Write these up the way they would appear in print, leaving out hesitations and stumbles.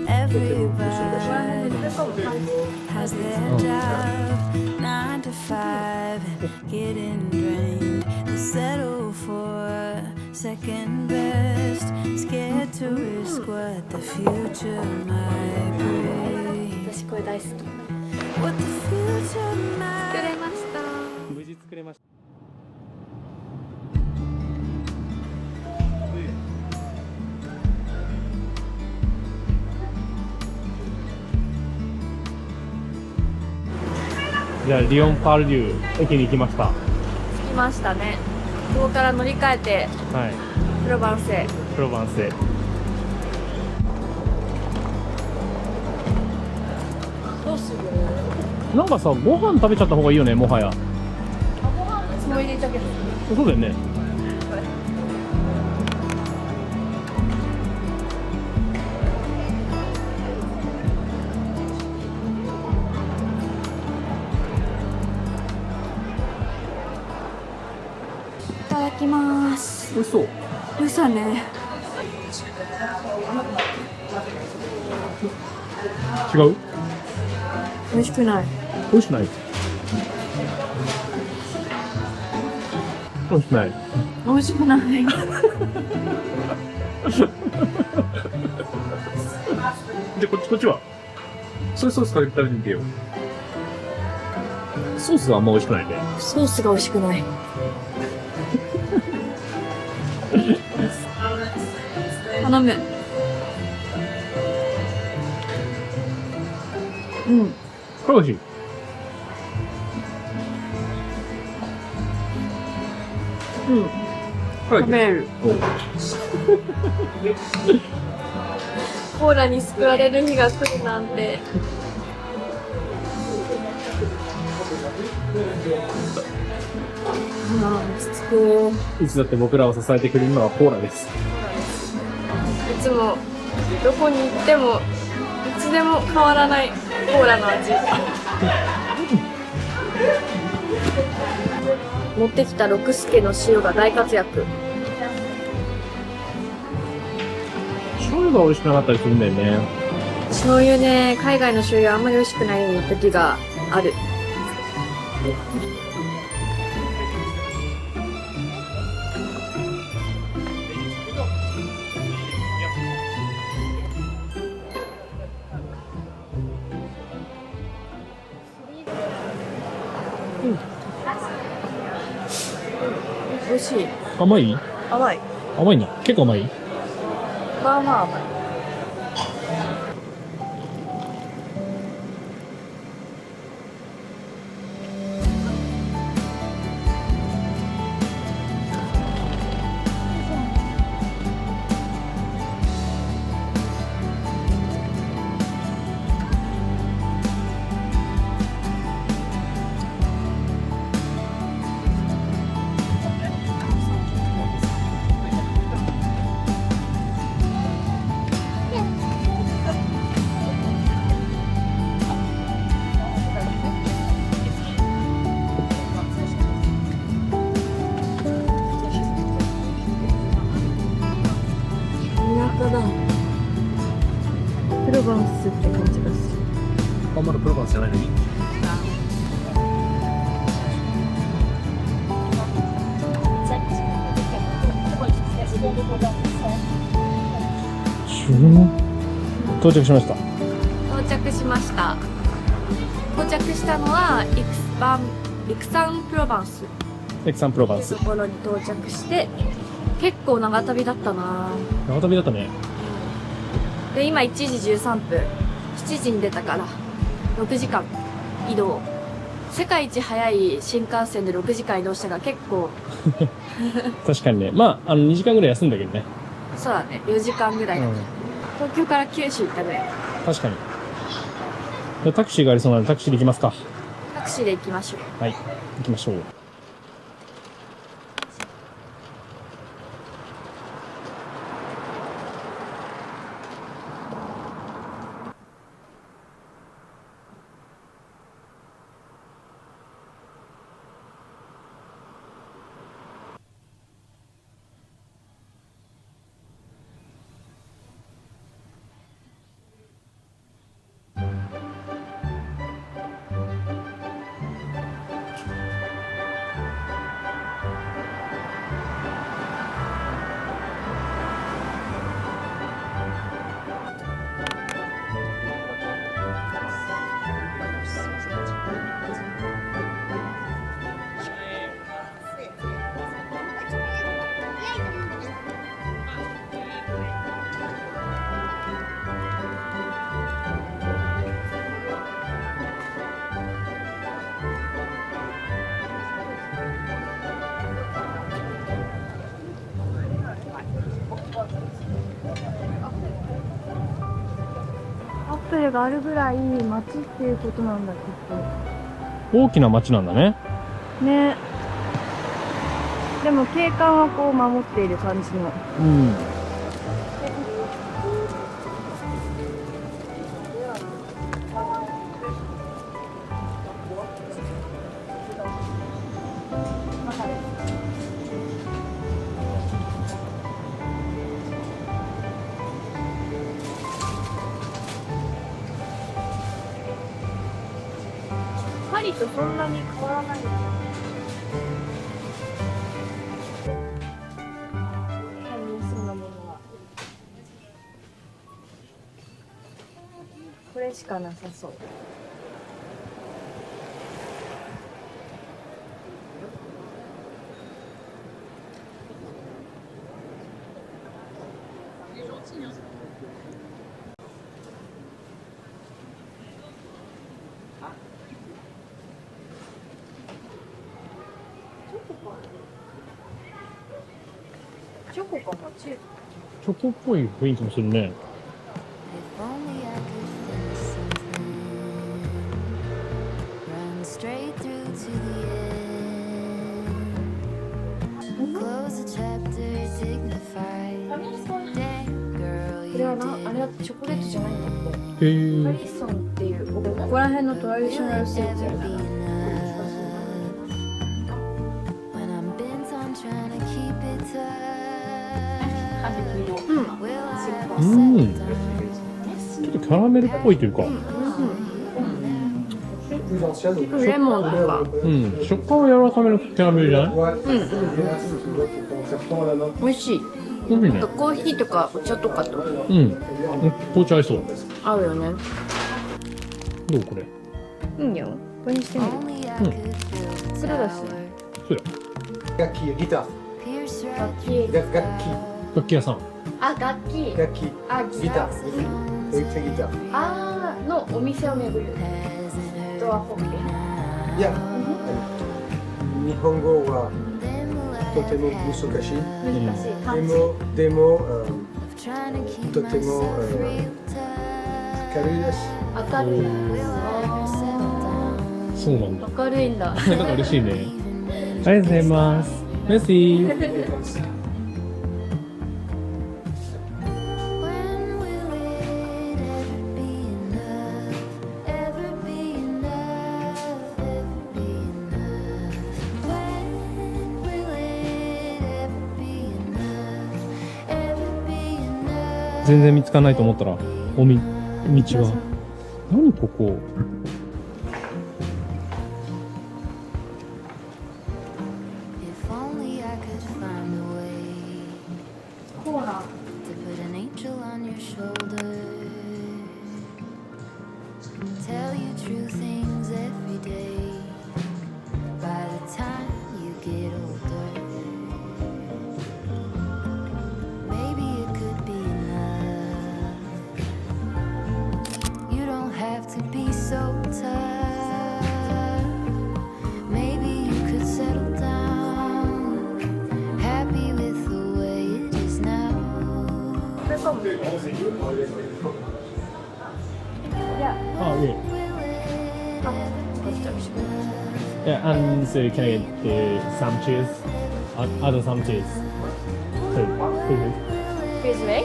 Everybody has their job, 9 to 5, and getting drained. They settle for second best, scared to risk what the future might bring. 私これ大好き。 What the future 作 might れました。無事作れました。じゃあリオンパールデュー駅に行きました。は着きましたね。ここから乗り換えてい。プロバンセ。プロバンスへ。どうする？なんかさ、ご飯食べちゃった方がいいよね、もはや。ご飯のつもりでいたけど。そうだよね。いただきます。美味しそう。美味しそうね。違う？美味しくない。美味しくない。美味しくない。美味しくない。で、こっちは。ソースかけて食べてみてよ。ソースはあんま美味しくないね。ソースが美味しくない。頼む。うん。これ美味しい。うん。食べる。コーラに救われる日が来るなんて。落ち着く。いつだって僕らを支えてくれるのはコーラです。いつもどこに行ってもいつでも変わらないコーラの味。持ってきた六助の塩が大活躍。醤油が美味しくなかったりするんだよね。醤油ね、海外の醤油あんまり美味しくない時がある。美味しい。甘い？甘い。甘いな。結構甘い？まあまあ甘い。田舎だ。プロバンスって感じがする。あんまだプロバンスじゃないのに。到着しました。到着しました。到着したのはイクサンプロバンスエクサンプロバンス。というところに到着して、結構長旅だったな。長旅だったね。で、今1時13分。7時に出たから、6時間移動。世界一早い新幹線で6時間移動したから結構、確かにね。まあ、2時間ぐらい休んだけどね。そうだね、4時間ぐらい。うん。東京から九州行ったぐらい。確かに。じゃあタクシーがありそうなのでタクシーで行きますか。タクシーで行きましょう。はい。行きましょう。ルがあるぐらい街っていうことなんだきっ大きな町なんだね。とね。でも景観はこう守っている感じの。うん。パリとそんなに変わらない。これしかなさそう。チョコかな、チーズ。チョコっぽい雰囲気もするね。If only I could finish something, run straight through to the end, close the chapter dignified. Damn girl, これは you な、あれ did はチョコレートじゃないんだって。へえ。パリソンっていう、ここら辺のトラディショナルスイーツや never な。 be enough. When I'm bent on trying to keep it tight, will I ever う settle ん。 down? ちょっとキャラメルっぽいというか。レモンとか。うん。食感は柔らかめのキャラメルじゃない？美味しい。美味しいね。コーヒーとかお茶とかとうん。紅茶合いそう。合うよね。どうこれ？いいんよ。これにしてみる。 Only I could fill the 黒だし。 tower. そうや。楽器、ギター、Pierce 楽 right 器。楽器、楽器屋さん。あ、楽器。楽器、あ、ギター、ドイツギター。あーのお店を巡る。ドアホッケー。いや、日本語はとても難しい。難しい。漢字。でも、 trying to keep とても myself real tight. 軽いです。明るい。 Settle down. そうなんだ。明るいんだ。なんか嬉しいね。ありがとうございます。メッシー。 When will it ever be enough? Ever be enough? Ever be enough? When will it ever be enough? Ever be enough? 全然見つかんないと思ったら、道が。何ここ？ If only I could find a way コーラ。 to put an angel on your shoulder. Tell you true things every day. By the time you get older, maybe it could be enough. You don't have to be so tough. Maybe you could settle down, happy with the way it is now. あ、いえ。 Yeah, and so can I get some cheese? Add some cheese. Please. クイズウェイ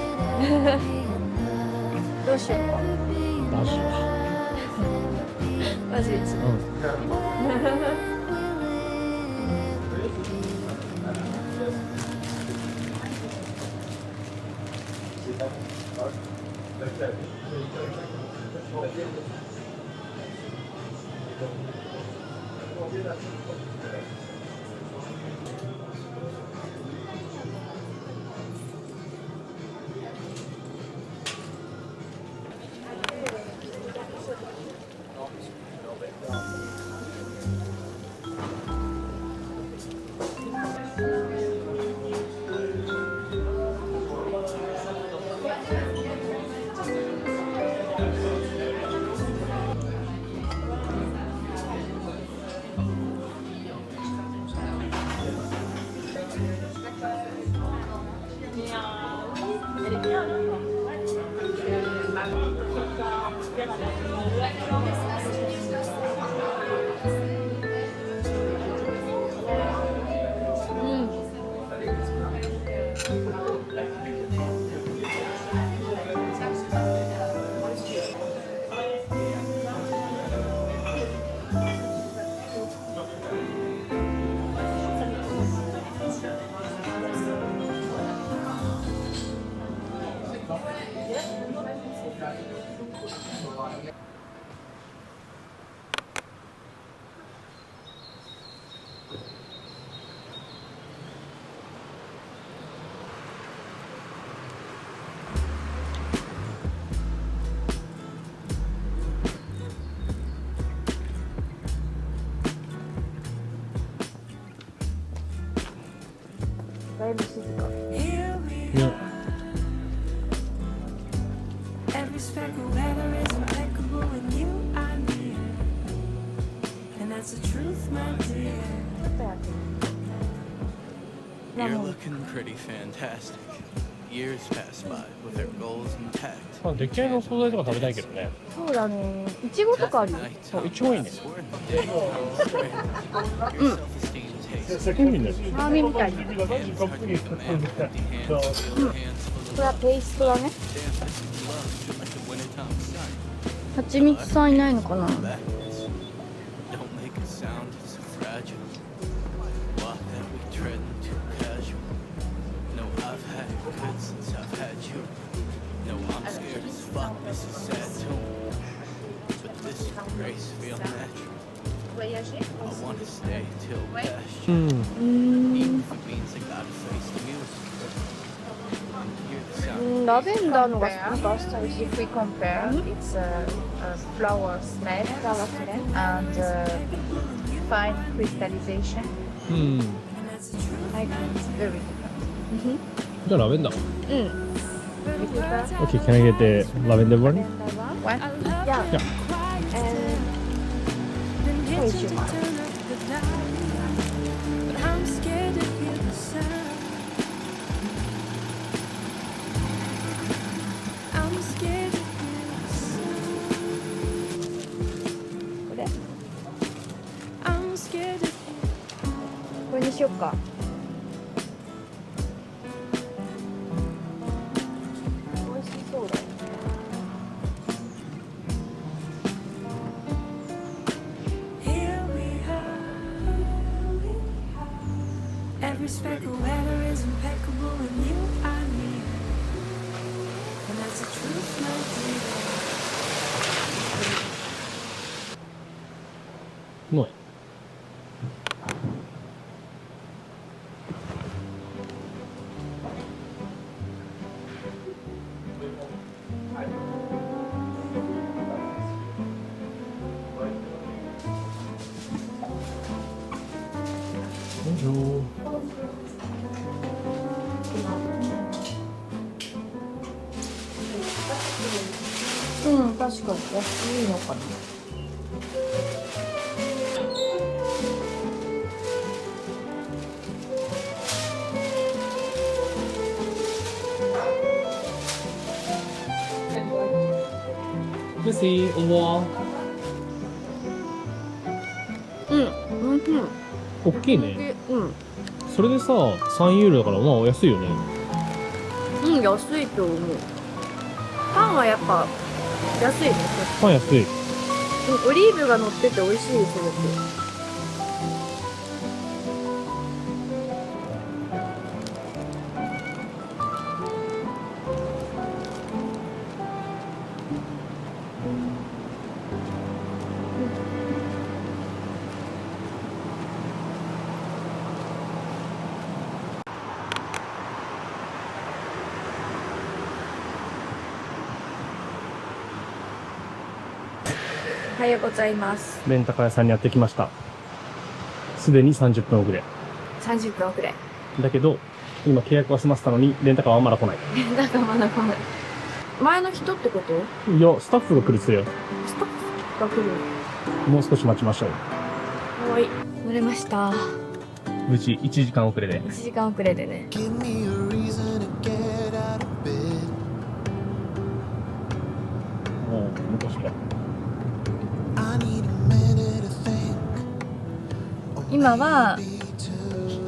どうしようか。ダッシュ。まず1。うん。だいぶ静か。ね。 Every speck of weather is impeccable when you are near. And that's the truth, my dear. ちょっとやってみ You're る。 looking pretty fantastic. Years pass by with our goals intact. まあ、出来合いの惣菜とか食べたいけどね。そうだね。いちごとかあるよ。 そう、一番いいね。 Your self-esteem takes 海ね。ラーメンみたいに。こ hands hard to make a man with empty hands. Feel the hands full れはペーストだね。 of damn this is love. Feel like the wintertime sun. はちみつさんいないのかな。 Backwards. Don't make a sound, it's so fragile. Walk that we tread too casual. No, I've had good since I've had you. No, I'm scared as fuck, this is sad too. But this grace feel natural. I wanna stay till past う you. ん。 Even if it means I gotta face the music. Hear the sound. ラベンダーのがなんかあっさりして If we compare, it's a flower smell and fine crystallization. うん。 Like very different. じゃあラベンダー。うん。 Okay, can I get the lavender one? One. Yeah. Yeah. Then hit Wait, you you to are. turn up the light. But I'm scared to hear the sound. I'm scared to hear the sound. これ I'm scared to hear. これにしよっか。美味しそうだよ。 Here we are. Every speck of weather is impeccable when you are near. And that's the truth, my dear. うまい。よいしょ。うん、確かに安いのかな。Merci, au revoir. うん、うん、大きいね。うん、それでさ、3ユーロだから、まあ安いよね。うん、安いと思う。パンはやっぱ安いね。パン安い。うん、オリーブが乗ってて美味しいですよ。おはようございます。レンタカー屋さんにやってきました。すでに30分遅れ。 30分遅れ。だけど、今契約は済ませたのに、レンタカーはまだ来ない。だからまだ来ない。前の人ってこと？いや、スタッフが来るっつよ。スタッフが来る。もう少し待ちましょう。はい。乗れました。無事、1時間遅れで。 1時間遅れでね。 Give me a reason to get out of bed. もう、昔か。 I need a minute to think. 今は、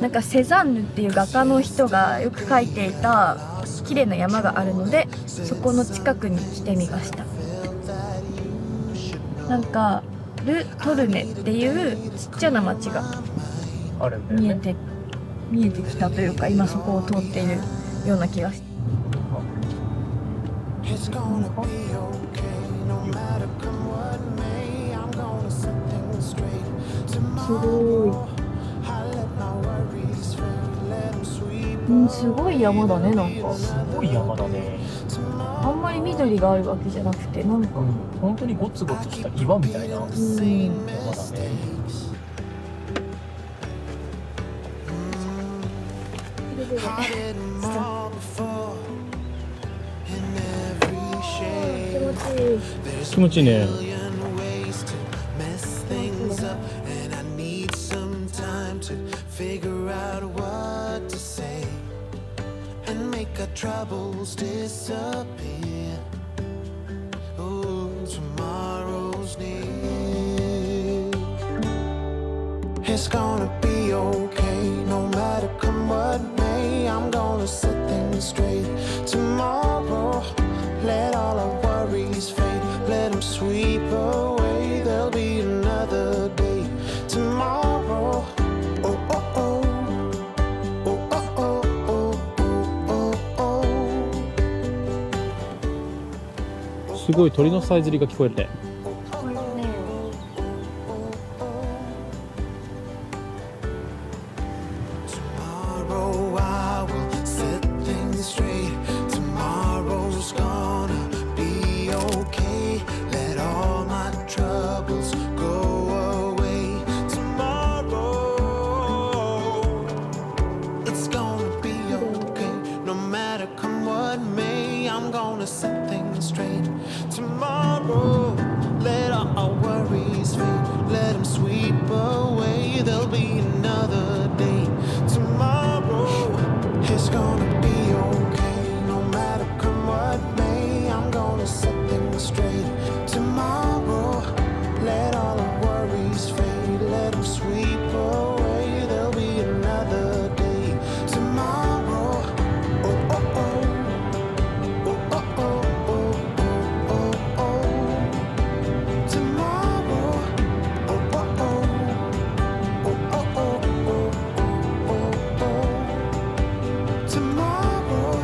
なんかセザンヌっていう画家の人がよく描いていた綺麗な山があるので、そこの近くに来てみました。なんかル・トルネっていうちっちゃな町があるんだよね。見えてきたというか、今そこを通っているような気がして。 It's gonna be okay, no matter come what may. I'm gonna set things straight す tomorrow. ご I let my worries fade, let them sweep い、うん、すごい山だね。なんかすごい山だね。あんまり緑があるわけじゃなくて、なんか、本当にゴツゴツした岩みたいな山だね。hearted more before. In every shade, there's 気持ちいいね。 million ways to mess things up, and I need some time to figure out what to say and make our troubles disappear. Oh, tomorrow's near. It's gonna be okay, no matter come what may. I'm gonna set things straight tomorrow. Let all our worries fade, let them sweep away. There'll be another day tomorrow. Oh, oh, oh. Oh, oh, oh, oh, oh, oh. すごい鳥のさえずりが聞こえて。これね Tomorrow I will set things straight. Tomorrow's gonna be okay. Let all my troubles go away. Tomorrow it's gonna be okay. No matter come what may, I'm gonna set things straight. Tomorrow let all our worries fade. Let them sweep away. There'll be another day. Tomorrow it's gonna be okay. No matter come what may, I'm gonna set things straight. Tomorrow let all the worries fade. Let them sweep away. There'll be another day. Tomorrow. Oh, oh, oh. Oh, oh, oh, oh, oh, oh, oh. Tomorrow. Oh, oh, oh. Oh, oh, oh, oh, oh, oh, oh. Tomorrow.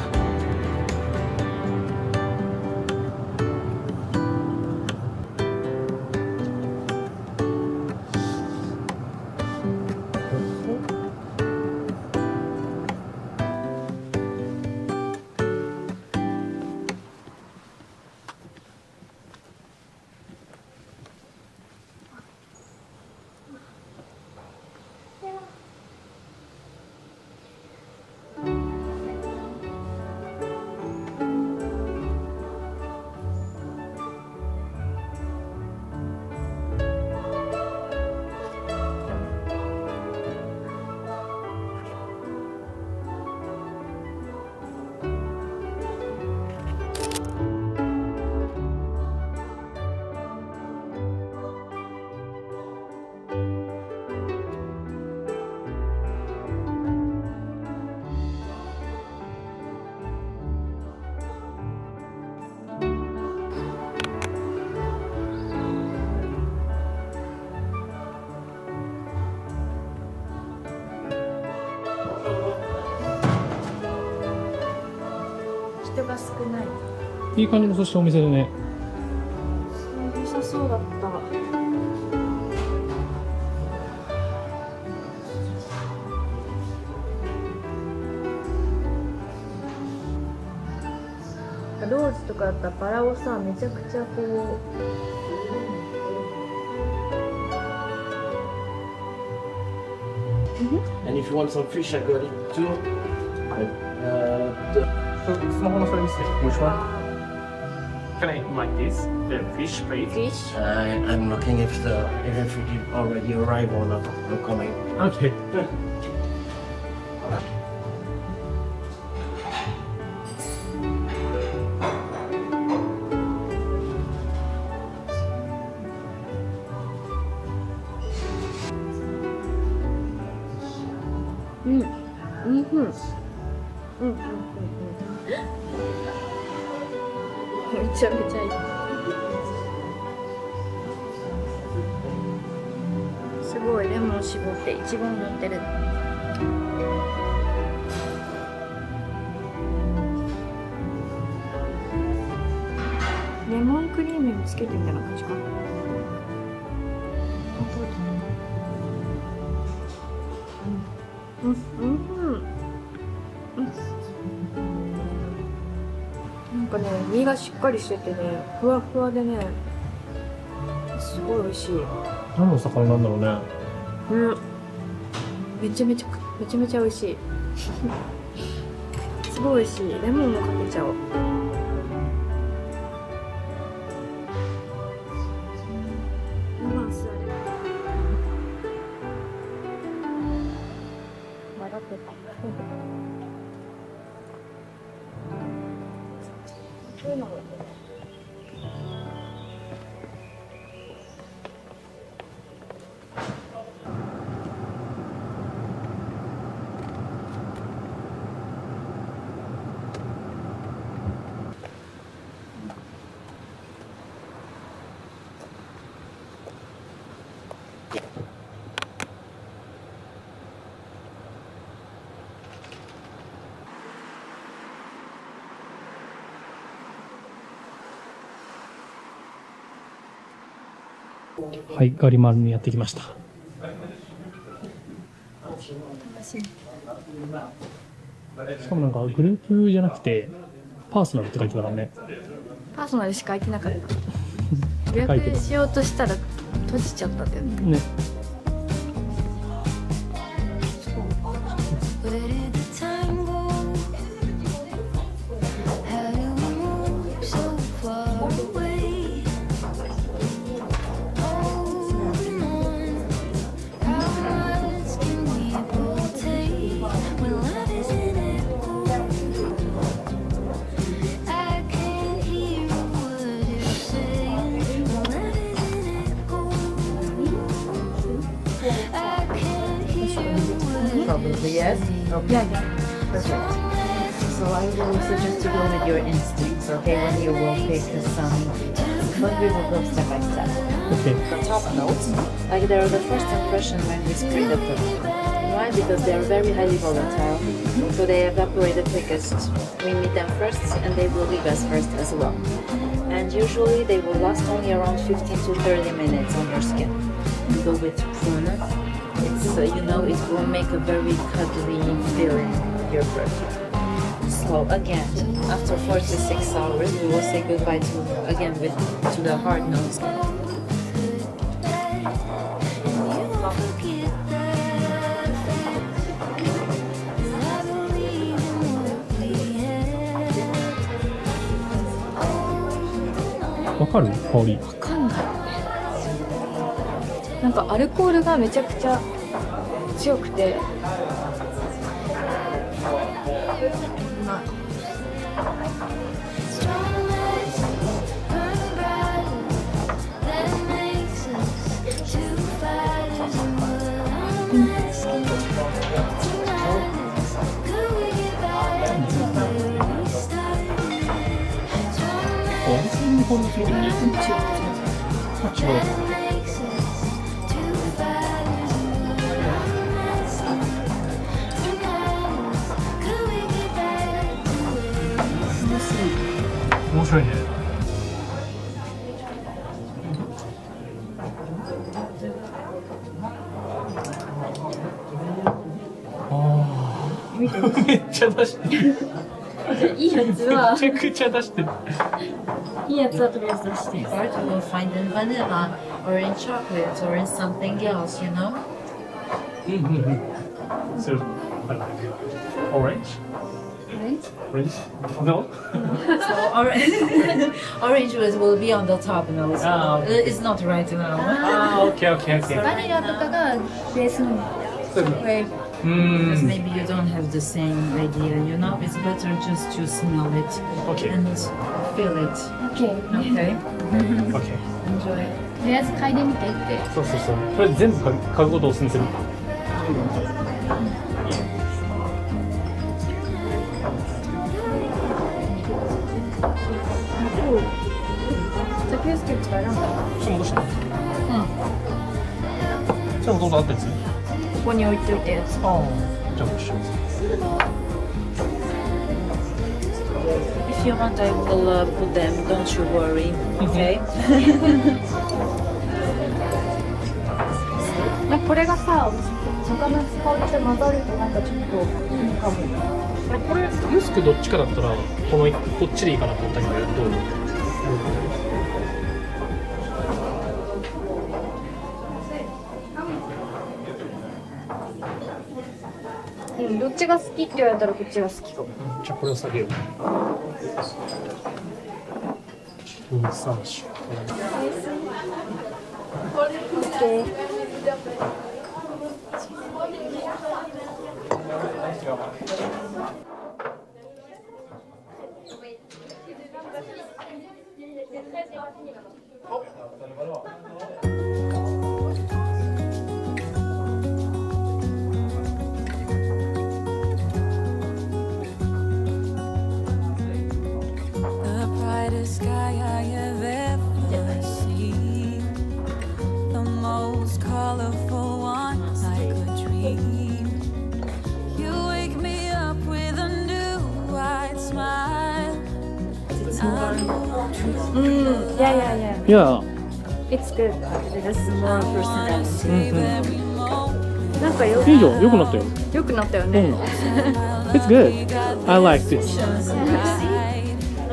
人が少ないいい感じのそしてお店でね。良さそうだったローズとかだったらバラをさめちゃくちゃこう And if you want some fish, I got it too. Which one? Can I like this? The fish plate? fish I'm looking if it already arrived or not. I'm coming. Okay.めちゃめちゃいいすごいレモン絞ってイチゴに塗ってるレモンクリームにつけてみたいな感じかななんかね身がしっかりしててねふわふわでねすごい美味しい何の魚なんだろうね。めちゃめちゃ美味しいすごい美味しい。レモンもかけちゃおう。ロマンスある。笑ってた。そういうのもはい、ガリマルにやってきました。しかもなんかグループじゃなくてパーソナルって書いてたからね。パーソナルしか書いてなかった。予約しようとしたら閉じちゃったんだよね。ね。Where did the time go? How do we move so far away? Holding on, how much can we both take when love is an echo? I can't hear a word you're saying when love is an echo. I can't hear a word. Probably yes. Okay. Perfect. So I will suggest to go with your instincts, okay, when you will pick some, but we will go step by step. Okay. The top notes, like they're the first impression when we spray the perfume. Why? Because they are very highly volatile, so they evaporate the quickest. We meet them first and they will leave us first as well. And usually they will last only around 15 to 30 minutes on your skin. We go with prune. It's, you know, it will make a very cuddly feeling with your perfume. So again, after 4 to 6 hours, we will say goodbye to the hard notes. Forget that I believe in what we had. わかる香り。わかんない。なんかアルコールがめちゃくちゃ強くて、まあ Strong lights burn brighter. That makes us two fighters. And what I'm asking tonight is, could we get back to where we started? Strong lights burn brighter. That makes us two fighters. And what I'm asking tonight is, could we get back to where we started? 面白いね。めっちゃ出してる。いいやつはめちゃくちゃ出してる。いいやつはとりあえず出して Part you will find in vanilla or in chocolate or in something else, you know? So, orange? Orange? No? So orange will be on the top nose. Ah, okay. It's not right now. Ah, okay, okay, okay. バニラとかがベースなんだよ。Where Because maybe you don't have the same idea, you know? It's better just to smell it Okay. and feel it. OK。 Okay? Okay. Enjoy. とりあえず嗅いでみてって。そうそうそう。これ全部買うことをお勧めする。竹内結構選んだ。それ戻したの？それもともとあったやつ？ここに置いておいたやつ。ああ。じゃあ戻しよう。 If you want, I will put them. Don't you worry. Okay? なんかこれがさ、魚使って混ざるとなんかちょっといいかも。これユースクどっちかだったらこっちでいいかなと思ったけどどう？いうん、どっちが好きって言われたらこっちが好きかも。じゃあこれを下げよう。2、3、4。オッケー。The brightest sky I have ever seen, the most colorful one like a dream. You wake me up with a new white smile. Yeah. Yeah. It's good. That's more personality. Every なんかよいいじゃん。良くなったよ。良くなったよね。It's good. I like this. A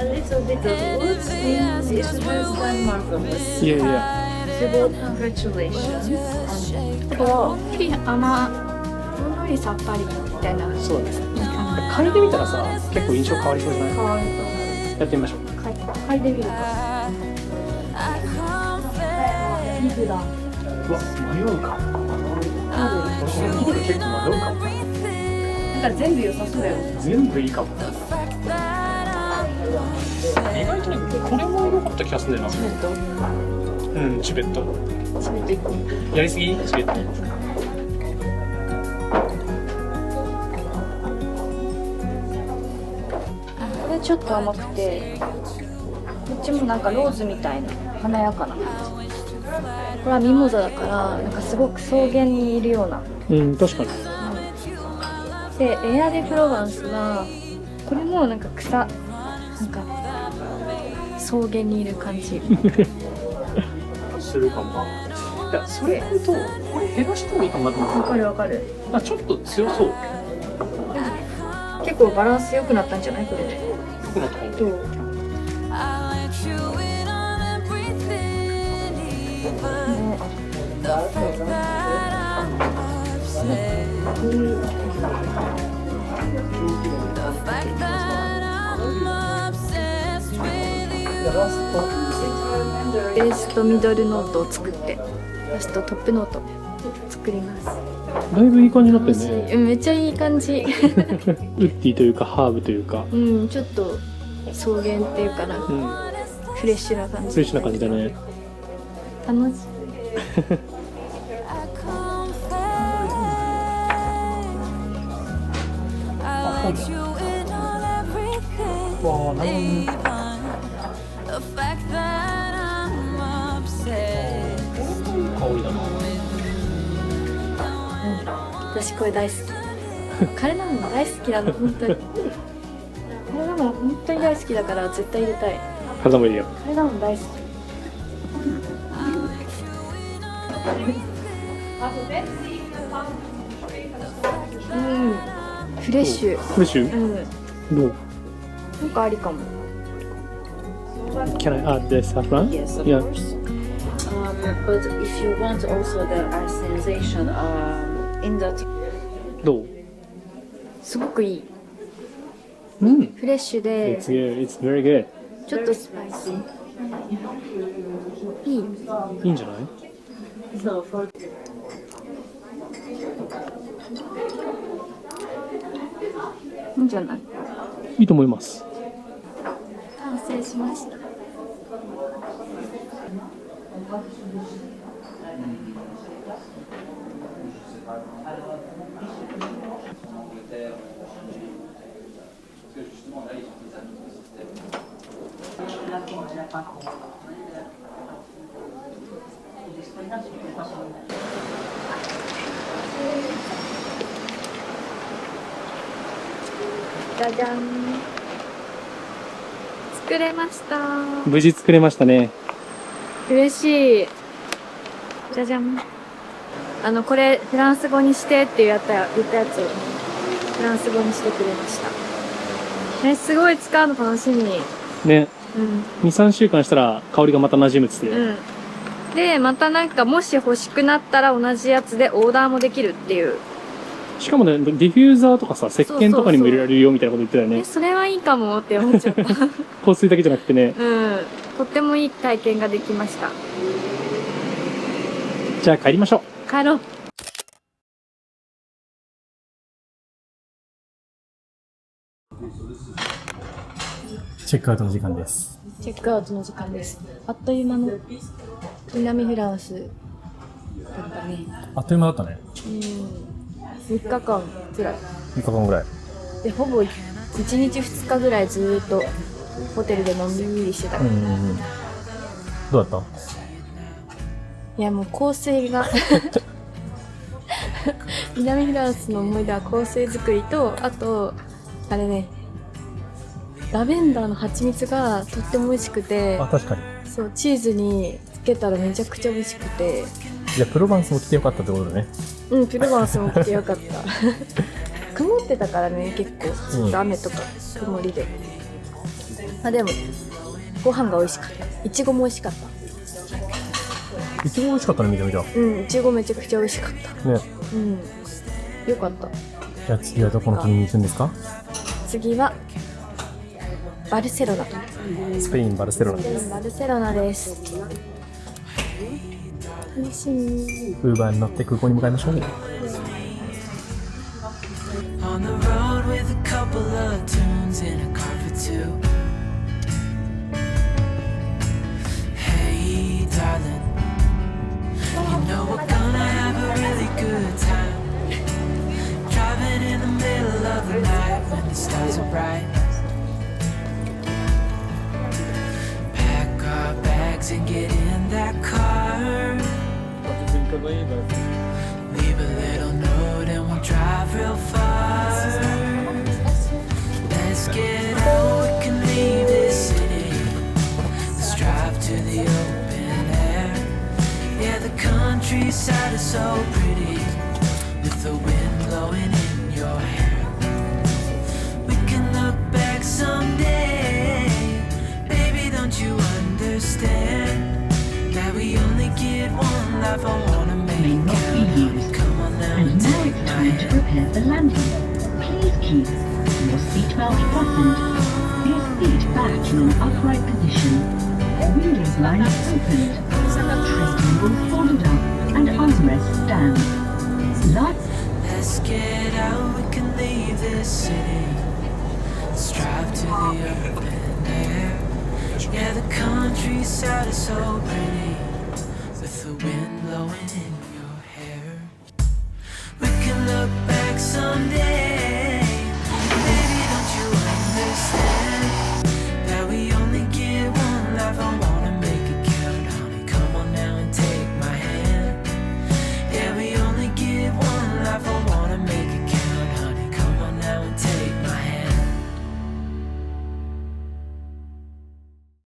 little bit of woods in the Sudan marvelous. Yeah. So congratulations. こう、ほんのりさっぱりみたいな。そうだね。嗅いでみたらさ、結構印象変わりそうじゃない？変わるやってみましょう。と嗅いでみるか。リブだ。うわ、迷うかも。これ結構迷うかも。なんか全部良さそうだよ。全部いいかも。意外とね、これも良かった気がするんだよな。うん、チベット。やりすぎ？チベット。これちょっと甘くて、こっちもなんかローズみたいな華やかな感じ。これはミモザだからなんかすごく草原にいるような。うん、確かに。でエアデフロバンスはこれもなんか草なんか草原にいる感じ。するかも。いや、それ言うと、これ減らしてもいいかもなと思って。わかるわかる。あ、ちょっと強そう。結構バランス良くなったんじゃないこれで。良くなったかも。どう？ I let you in on everything, even the fact that I'm upset. The fact that I'm obsessed with you. ベースとミドルノートを作ってラストトップノート作ります。だいぶいい感じになってるね。うんめっちゃいい感じ。ウッディというかハーブというか、うんちょっと草原っていうかな、うん、フレッシュな感じ。フレッシュな感じだね。楽しい。 I confess, I let you in on everything, わあ、なる even the fact that I'm obsessed. ほど。香りだな。私これ大好き。カルダモン大好きなの本当に。カルダモン本当に大好きだから絶対入れたい。体もいいよ。カルダモン大好き。うんフレッシュ。フレッシュ？うんどう？なんかありかも。 Can I add the saffron? Yes, of Yeah. course. But if you want also the sensation in the どう？すごくいい。うん。フレッシュで It's good. It's very good. ちょっとスパイシー。いい。いいんじゃない？ so for いいんじゃない？いいと思います。完成しました。じゃじゃん。作れました。無事作れましたね。嬉しい。じゃじゃん。これフランス語にしてって言ったやつをフランス語にしてくれました。ね、すごい使うの楽しみ。ね。うん。 2、3週間したら香りがまた馴染むっつって。うん。で、またなんかもし欲しくなったら同じやつでオーダーもできるっていうしかもね、ディフューザーとかさ、石鹸とかにも入れられるよみたいなこと言ってたよね。それはいいかもって思っちゃった香水だけじゃなくてね。とってもいい体験ができました。じゃあ帰りましょう。帰ろう。チェックアウトの時間です。チェックアウトの時間です。あっという間の南フランスだったね。あっという間だったね。3日間ぐらい。3日間ぐらい。で、ほぼ1日2日ぐらいずーっとホテルでのんびりしてた。どうだった？いや、もう香水が南フランスの思い出は香水作りと、あとあれね、ラベンダーの蜂蜜がとっても美味しくて、確かに。そう、チーズにつけたらめちゃくちゃ美味しくて。じゃあプロヴァンスも来てよかったってことだね。プロヴァンスも来てよかった曇ってたからね、結構ちょっと雨とか曇りで、でもご飯が美味しかった。いちごも美味しかった。いちご美味しかったね、めちゃめちゃ。いちごめちゃくちゃ美味しかったね。よかった。じゃあ次はどこの国に行くんですか？次はバルセロナ。スペインバルセロナです。バルセロナです。楽しみ。ウーバーに乗って空港に向かいましょう。On the road with a couple of tunes in a car for two. Hey darling, you know we're gonna have a really good time. Driving in the middle of the night when the stars are bright. Pack our bags and get in that car. Leave a little note and we'll drive real far. Let's get out, we can leave this city. Let's drive to the open air. Yeah, the countryside is so pretty, with the wind blowing in your hair. We can look back someday. Baby, don't you understand that we only get one life? I wanna make it. Come on now and take my hand. Prepare for landing. Please keep your seatbelt fastened, your feet back in an upright position, windows lines opened, tray tables folded up, and armrests down. Let's get out, we can leave this city. Let's drive to the open air. Yeah, the countryside is so pretty, with the wind blowing in